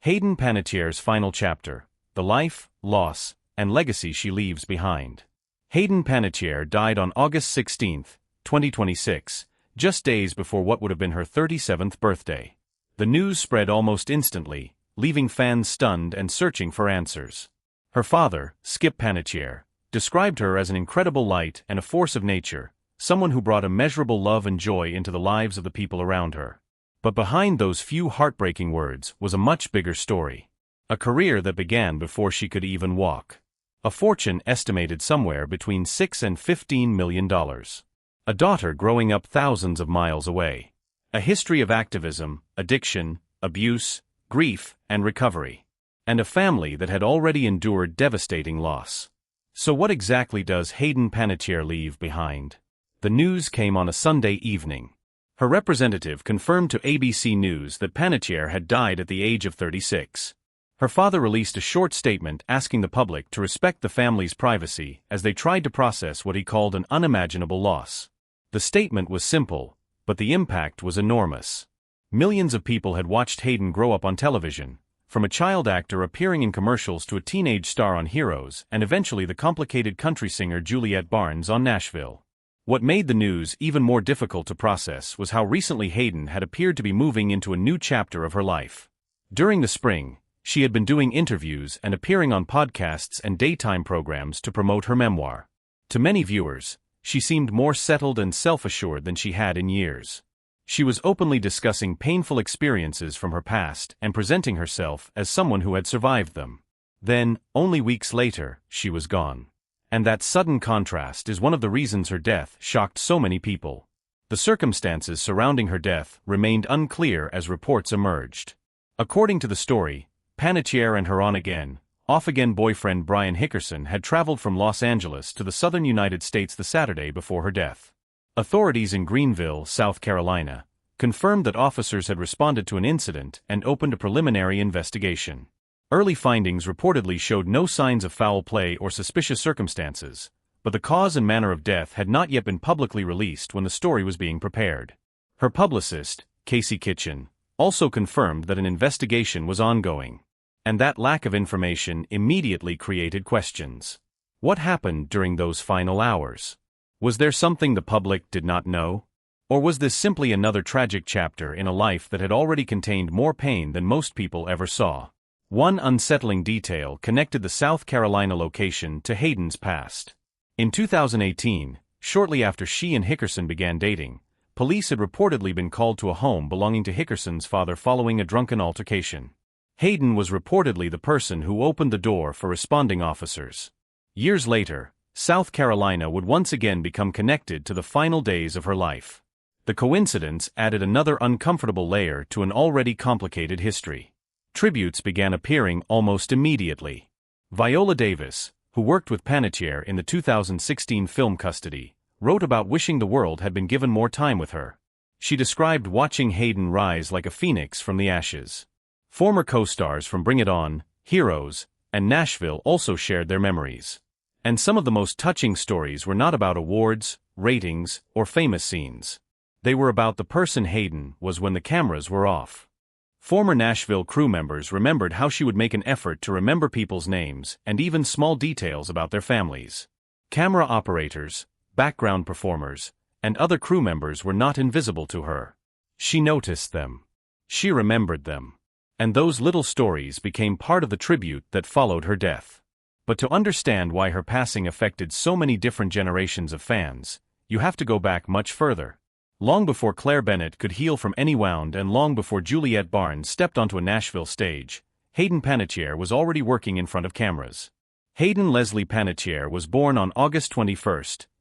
Hayden Panettiere's final chapter, the life, loss, and legacy she leaves behind. Hayden Panettiere died on August 16, 2026, just days before what would have been her 37th birthday. The news spread almost instantly, leaving fans stunned and searching for answers. Her father, Skip Panettiere, described her as an incredible light and a force of nature, someone who brought immeasurable love and joy into the lives of the people around her. But behind those few heartbreaking words was a much bigger story. A career that began before she could even walk. A fortune estimated somewhere between $6 and $15 million. A daughter growing up thousands of miles away. A history of activism, addiction, abuse, grief, and recovery. And a family that had already endured devastating loss. So what exactly does Hayden Panettiere leave behind? The news came on a Sunday evening. Her representative confirmed to ABC News that Panettiere had died at the age of 36. Her father released a short statement asking the public to respect the family's privacy as they tried to process what he called an unimaginable loss. The statement was simple, but the impact was enormous. Millions of people had watched Hayden grow up on television, from a child actor appearing in commercials to a teenage star on Heroes and eventually the complicated country singer Juliette Barnes on Nashville. What made the news even more difficult to process was how recently Hayden had appeared to be moving into a new chapter of her life. During the spring, she had been doing interviews and appearing on podcasts and daytime programs to promote her memoir. To many viewers, she seemed more settled and self-assured than she had in years. She was openly discussing painful experiences from her past and presenting herself as someone who had survived them. Then, only weeks later, she was gone. And that sudden contrast is one of the reasons her death shocked so many people. The circumstances surrounding her death remained unclear as reports emerged. According to the story, Panettiere and her on-again, off-again boyfriend Brian Hickerson had traveled from Los Angeles to the southern United States the Saturday before her death. Authorities in Greenville, South Carolina, confirmed that officers had responded to an incident and opened a preliminary investigation. Early findings reportedly showed no signs of foul play or suspicious circumstances, but the cause and manner of death had not yet been publicly released when the story was being prepared. Her publicist, Casey Kitchen, also confirmed that an investigation was ongoing. And that lack of information immediately created questions. What happened during those final hours? Was there something the public did not know? Or was this simply another tragic chapter in a life that had already contained more pain than most people ever saw? One unsettling detail connected the South Carolina location to Hayden's past. In 2018, shortly after she and Hickerson began dating, police had reportedly been called to a home belonging to Hickerson's father following a drunken altercation. Hayden was reportedly the person who opened the door for responding officers. Years later, South Carolina would once again become connected to the final days of her life. The coincidence added another uncomfortable layer to an already complicated history. Tributes began appearing almost immediately. Viola Davis, who worked with Panettiere in the 2016 film Custody, wrote about wishing the world had been given more time with her. She described watching Hayden rise like a phoenix from the ashes. Former co-stars from Bring It On, Heroes, and Nashville also shared their memories. And some of the most touching stories were not about awards, ratings, or famous scenes. They were about the person Hayden was when the cameras were off. Former Nashville crew members remembered how she would make an effort to remember people's names and even small details about their families. Camera operators, background performers, and other crew members were not invisible to her. She noticed them. She remembered them. And those little stories became part of the tribute that followed her death. But to understand why her passing affected so many different generations of fans, you have to go back much further. Long before Claire Bennett could heal from any wound and long before Juliette Barnes stepped onto a Nashville stage, Hayden Panettiere was already working in front of cameras. Hayden Leslie Panettiere was born on August 21,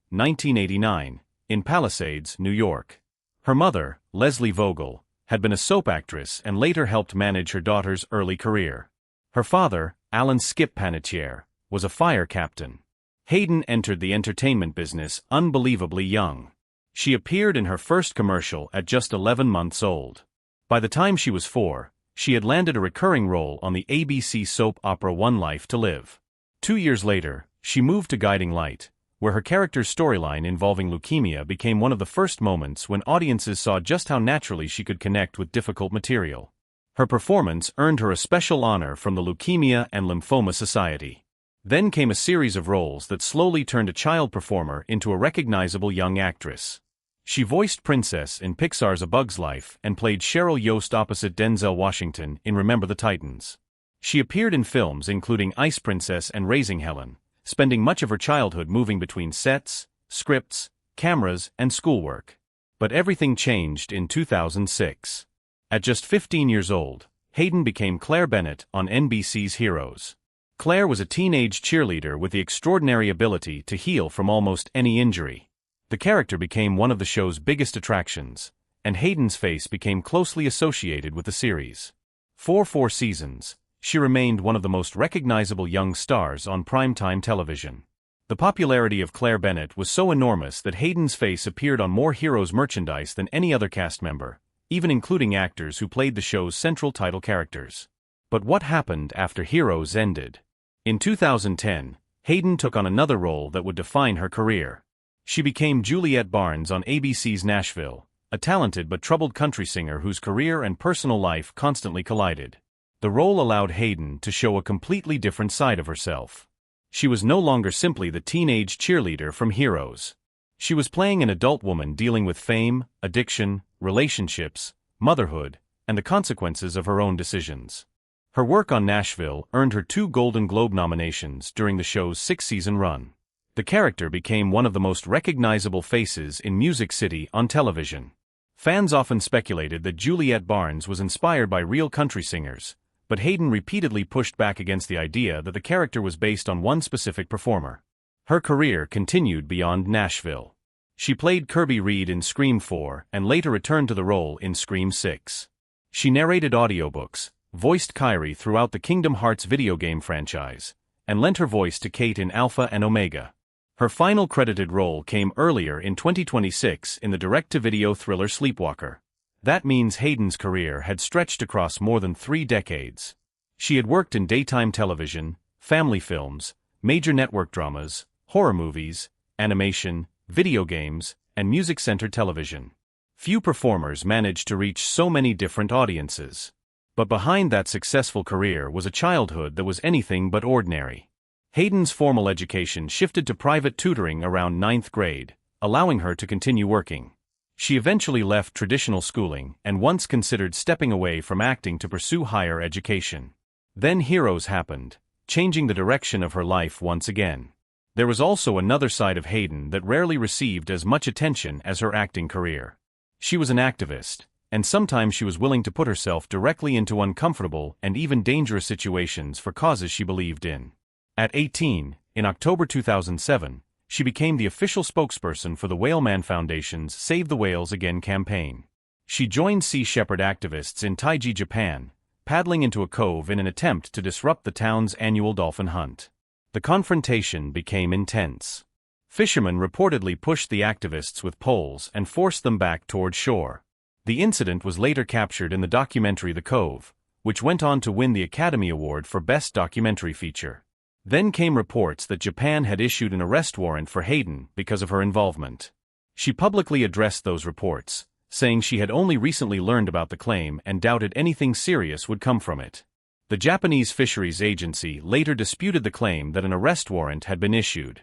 1989, in Palisades, New York. Her mother, Leslie Vogel, had been a soap actress and later helped manage her daughter's early career. Her father, Alan Skip Panettiere, was a fire captain. Hayden entered the entertainment business unbelievably young. She appeared in her first commercial at just 11 months old. By the time she was 4, she had landed a recurring role on the ABC soap opera One Life to Live. 2 years later, she moved to Guiding Light, where her character's storyline involving leukemia became one of the first moments when audiences saw just how naturally she could connect with difficult material. Her performance earned her a special honor from the Leukemia and Lymphoma Society. Then came a series of roles that slowly turned a child performer into a recognizable young actress. She voiced Princess in Pixar's A Bug's Life and played Cheryl Yost opposite Denzel Washington in Remember the Titans. She appeared in films including Ice Princess and Raising Helen, spending much of her childhood moving between sets, scripts, cameras, and schoolwork. But everything changed in 2006. At just 15 years old, Hayden became Claire Bennett on NBC's Heroes. Claire was a teenage cheerleader with the extraordinary ability to heal from almost any injury. The character became one of the show's biggest attractions, and Hayden's face became closely associated with the series. For 4 seasons, she remained one of the most recognizable young stars on primetime television. The popularity of Claire Bennett was so enormous that Hayden's face appeared on more Heroes merchandise than any other cast member, even including actors who played the show's central title characters. But what happened after Heroes ended? In 2010, Hayden took on another role that would define her career. She became Juliet Barnes on ABC's Nashville, a talented but troubled country singer whose career and personal life constantly collided. The role allowed Hayden to show a completely different side of herself. She was no longer simply the teenage cheerleader from Heroes. She was playing an adult woman dealing with fame, addiction, relationships, motherhood, and the consequences of her own decisions. Her work on Nashville earned her 2 Golden Globe nominations during the show's 6-season run. The character became one of the most recognizable faces in Music City on television. Fans often speculated that Juliet Barnes was inspired by real country singers, but Hayden repeatedly pushed back against the idea that the character was based on one specific performer. Her career continued beyond Nashville. She played Kirby Reed in Scream 4 and later returned to the role in Scream 6. She narrated audiobooks, voiced Kyrie throughout the Kingdom Hearts video game franchise, and lent her voice to Kate in Alpha and Omega. Her final credited role came earlier in 2026 in the direct-to-video thriller Sleepwalker. That means Hayden's career had stretched across more than 3 decades. She had worked in daytime television, family films, major network dramas, horror movies, animation, video games, and music-centered television. Few performers managed to reach so many different audiences. But behind that successful career was a childhood that was anything but ordinary. Hayden's formal education shifted to private tutoring around 9th grade, allowing her to continue working. She eventually left traditional schooling and once considered stepping away from acting to pursue higher education. Then Heroes happened, changing the direction of her life once again. There was also another side of Hayden that rarely received as much attention as her acting career. She was an activist, and sometimes she was willing to put herself directly into uncomfortable and even dangerous situations for causes she believed in. At 18, in October 2007, she became the official spokesperson for the Whaleman Foundation's Save the Whales Again campaign. She joined Sea Shepherd activists in Taiji, Japan, paddling into a cove in an attempt to disrupt the town's annual dolphin hunt. The confrontation became intense. Fishermen reportedly pushed the activists with poles and forced them back toward shore. The incident was later captured in the documentary The Cove, which went on to win the Academy Award for Best Documentary Feature. Then came reports that Japan had issued an arrest warrant for Hayden because of her involvement. She publicly addressed those reports, saying she had only recently learned about the claim and doubted anything serious would come from it. The Japanese Fisheries Agency later disputed the claim that an arrest warrant had been issued.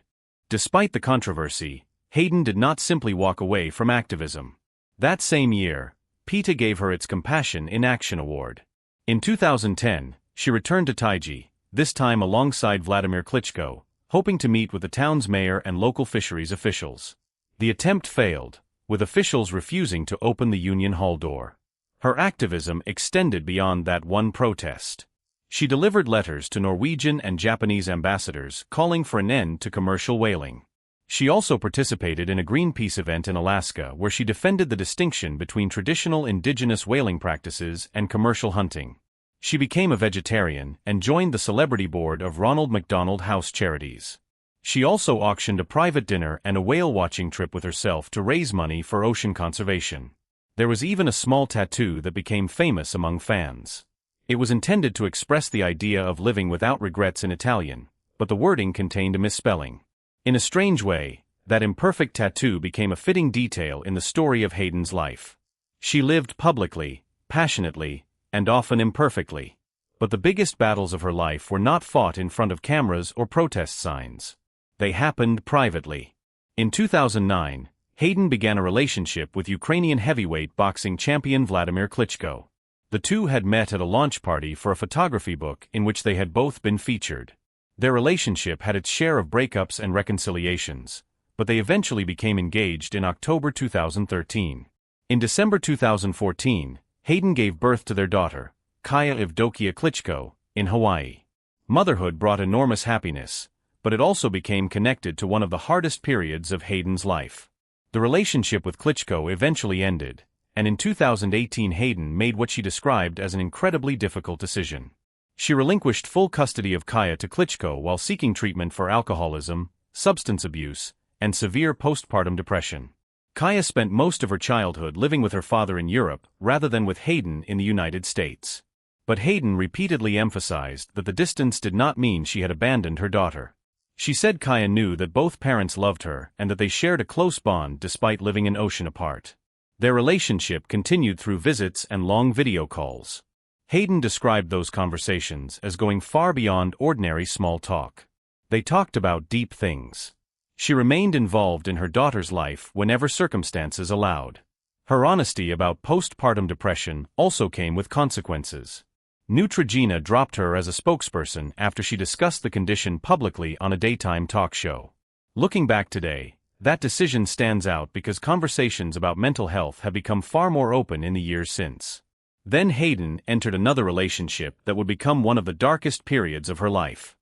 Despite the controversy, Hayden did not simply walk away from activism. That same year, PETA gave her its Compassion in Action Award. In 2010, she returned to Taiji, this time alongside Vladimir Klitschko, hoping to meet with the town's mayor and local fisheries officials. The attempt failed, with officials refusing to open the Union Hall door. Her activism extended beyond that one protest. She delivered letters to Norwegian and Japanese ambassadors calling for an end to commercial whaling. She also participated in a Greenpeace event in Alaska where she defended the distinction between traditional indigenous whaling practices and commercial hunting. She became a vegetarian and joined the celebrity board of Ronald McDonald House Charities. She also auctioned a private dinner and a whale-watching trip with herself to raise money for ocean conservation. There was even a small tattoo that became famous among fans. It was intended to express the idea of living without regrets in Italian, but the wording contained a misspelling. In a strange way, that imperfect tattoo became a fitting detail in the story of Hayden's life. She lived publicly, passionately, and often imperfectly. But the biggest battles of her life were not fought in front of cameras or protest signs. They happened privately. In 2009, Hayden began a relationship with Ukrainian heavyweight boxing champion Vladimir Klitschko. The two had met at a launch party for a photography book in which they had both been featured. Their relationship had its share of breakups and reconciliations, but they eventually became engaged in October 2013. In December 2014, Hayden gave birth to their daughter, Kaya Evdokia Klitschko, in Hawaii. Motherhood brought enormous happiness, but it also became connected to one of the hardest periods of Hayden's life. The relationship with Klitschko eventually ended, and in 2018 Hayden made what she described as an incredibly difficult decision. She relinquished full custody of Kaya to Klitschko while seeking treatment for alcoholism, substance abuse, and severe postpartum depression. Kaya spent most of her childhood living with her father in Europe rather than with Hayden in the United States. But Hayden repeatedly emphasized that the distance did not mean she had abandoned her daughter. She said Kaya knew that both parents loved her and that they shared a close bond despite living an ocean apart. Their relationship continued through visits and long video calls. Hayden described those conversations as going far beyond ordinary small talk. They talked about deep things. She remained involved in her daughter's life whenever circumstances allowed. Her honesty about postpartum depression also came with consequences. Neutrogena dropped her as a spokesperson after she discussed the condition publicly on a daytime talk show. Looking back today, that decision stands out because conversations about mental health have become far more open in the years since. Then Hayden entered another relationship that would become one of the darkest periods of her life.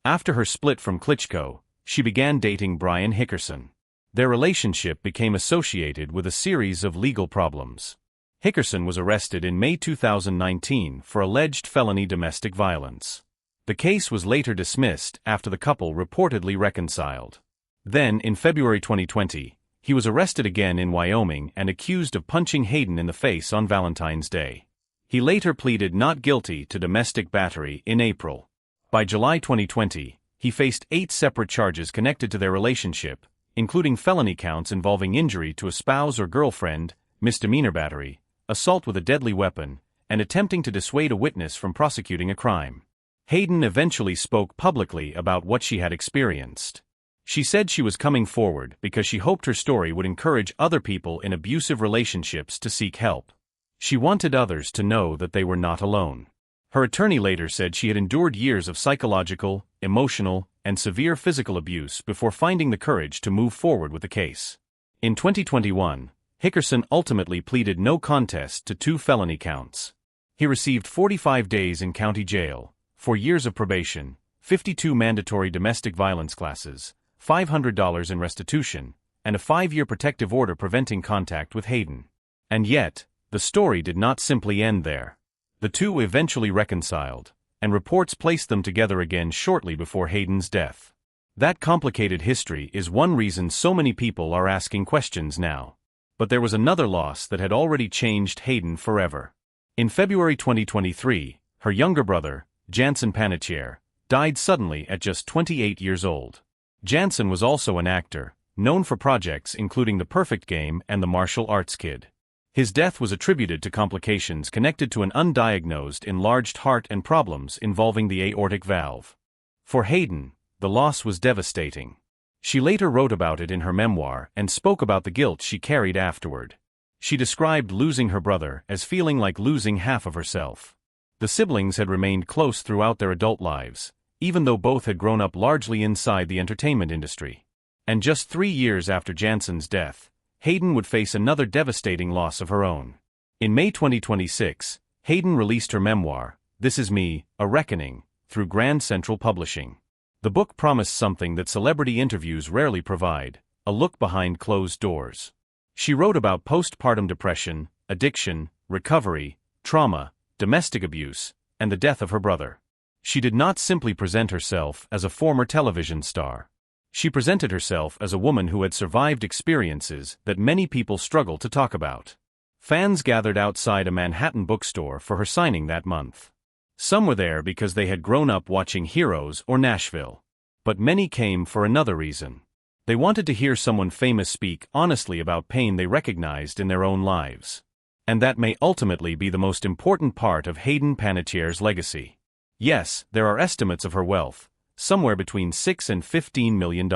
After her split from Klitschko, she began dating Brian Hickerson. Their relationship became associated with a series of legal problems. Hickerson was arrested in May 2019 for alleged felony domestic violence. The case was later dismissed after the couple reportedly reconciled. Then, in February 2020, he was arrested again in Wyoming and accused of punching Hayden in the face on Valentine's Day. He later pleaded not guilty to domestic battery in April. By July 2020, he faced 8 separate charges connected to their relationship, including felony counts involving injury to a spouse or girlfriend, misdemeanor battery, assault with a deadly weapon, and attempting to dissuade a witness from prosecuting a crime. Hayden eventually spoke publicly about what she had experienced. She said she was coming forward because she hoped her story would encourage other people in abusive relationships to seek help. She wanted others to know that they were not alone. Her attorney later said she had endured years of psychological, emotional, and severe physical abuse before finding the courage to move forward with the case. In 2021, Hickerson ultimately pleaded no contest to 2 felony counts. He received 45 days in county jail, 4 years of probation, 52 mandatory domestic violence classes, $500 in restitution, and a 5-year protective order preventing contact with Hayden. And yet, the story did not simply end there. The two eventually reconciled, and reports placed them together again shortly before Hayden's death. That complicated history is one reason so many people are asking questions now. But there was another loss that had already changed Hayden forever. In February 2023, her younger brother, Hayden Panettiere, died suddenly at just 28 years old. Jansen was also an actor, known for projects including The Perfect Game and The Martial Arts Kid. His death was attributed to complications connected to an undiagnosed enlarged heart and problems involving the aortic valve. For Hayden, the loss was devastating. She later wrote about it in her memoir and spoke about the guilt she carried afterward. She described losing her brother as feeling like losing half of herself. The siblings had remained close throughout their adult lives, even though both had grown up largely inside the entertainment industry. And just 3 years after Jansen's death, Hayden would face another devastating loss of her own. In May 2026, Hayden released her memoir, This Is Me, A Reckoning, through Grand Central Publishing. The book promised something that celebrity interviews rarely provide, a look behind closed doors. She wrote about postpartum depression, addiction, recovery, trauma, domestic abuse, and the death of her brother. She did not simply present herself as a former television star. She presented herself as a woman who had survived experiences that many people struggle to talk about. Fans gathered outside a Manhattan bookstore for her signing that month. Some were there because they had grown up watching Heroes or Nashville. But many came for another reason. They wanted to hear someone famous speak honestly about pain they recognized in their own lives. And that may ultimately be the most important part of Hayden Panettiere's legacy. Yes, there are estimates of her wealth, somewhere between $6 and $15 million.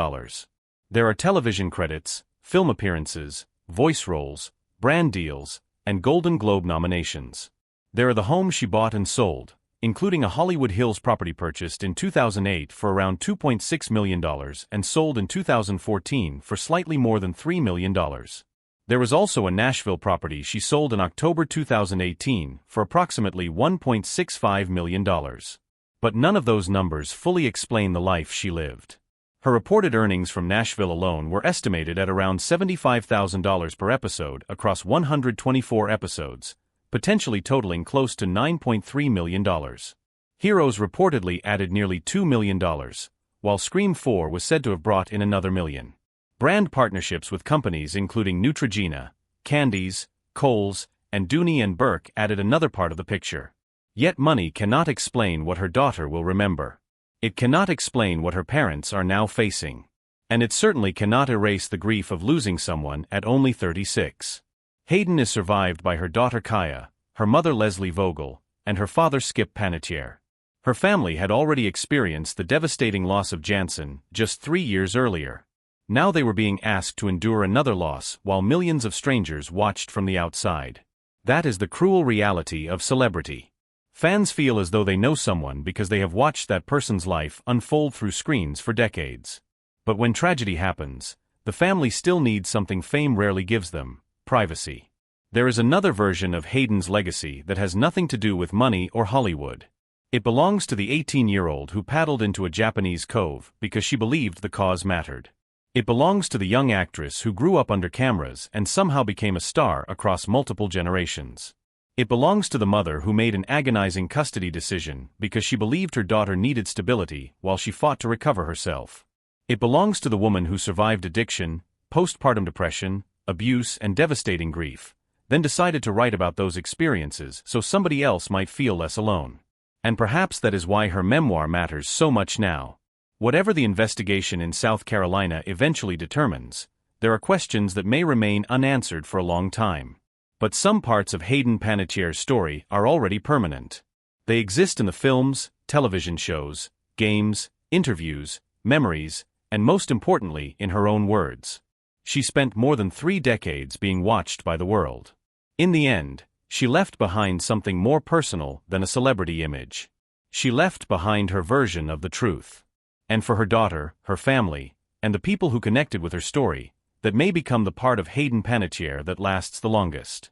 There are television credits, film appearances, voice roles, brand deals, and Golden Globe nominations. There are the homes she bought and sold, including a Hollywood Hills property purchased in 2008 for around $2.6 million and sold in 2014 for slightly more than $3 million. There was also a Nashville property she sold in October 2018 for approximately $1.65 million. But none of those numbers fully explain the life she lived. Her reported earnings from Nashville alone were estimated at around $75,000 per episode across 124 episodes, potentially totaling close to $9.3 million. Heroes reportedly added nearly $2 million, while Scream 4 was said to have brought in another $1 million. Brand partnerships with companies including Neutrogena, Candies, Kohl's, and Dooney and Burke added another part of the picture. Yet money cannot explain what her daughter will remember. It cannot explain what her parents are now facing. And it certainly cannot erase the grief of losing someone at only 36. Hayden is survived by her daughter Kaya, her mother Leslie Vogel, and her father Skip Panettiere. Her family had already experienced the devastating loss of Jansen just 3 years earlier. Now they were being asked to endure another loss while millions of strangers watched from the outside. That is the cruel reality of celebrity. Fans feel as though they know someone because they have watched that person's life unfold through screens for decades. But when tragedy happens, the family still needs something fame rarely gives them: privacy. There is another version of Hayden's legacy that has nothing to do with money or Hollywood. It belongs to the 18-year-old who paddled into a Japanese cove because she believed the cause mattered. It belongs to the young actress who grew up under cameras and somehow became a star across multiple generations. It belongs to the mother who made an agonizing custody decision because she believed her daughter needed stability while she fought to recover herself. It belongs to the woman who survived addiction, postpartum depression, abuse, and devastating grief, then decided to write about those experiences so somebody else might feel less alone. And perhaps that is why her memoir matters so much now. Whatever the investigation in South Carolina eventually determines, there are questions that may remain unanswered for a long time. But some parts of Hayden Panettiere's story are already permanent. They exist in the films, television shows, games, interviews, memories, and most importantly, in her own words. She spent more than 3 decades being watched by the world. In the end, she left behind something more personal than a celebrity image. She left behind her version of the truth. And for her daughter, her family, and the people who connected with her story, that may become the part of Hayden Panettiere that lasts the longest.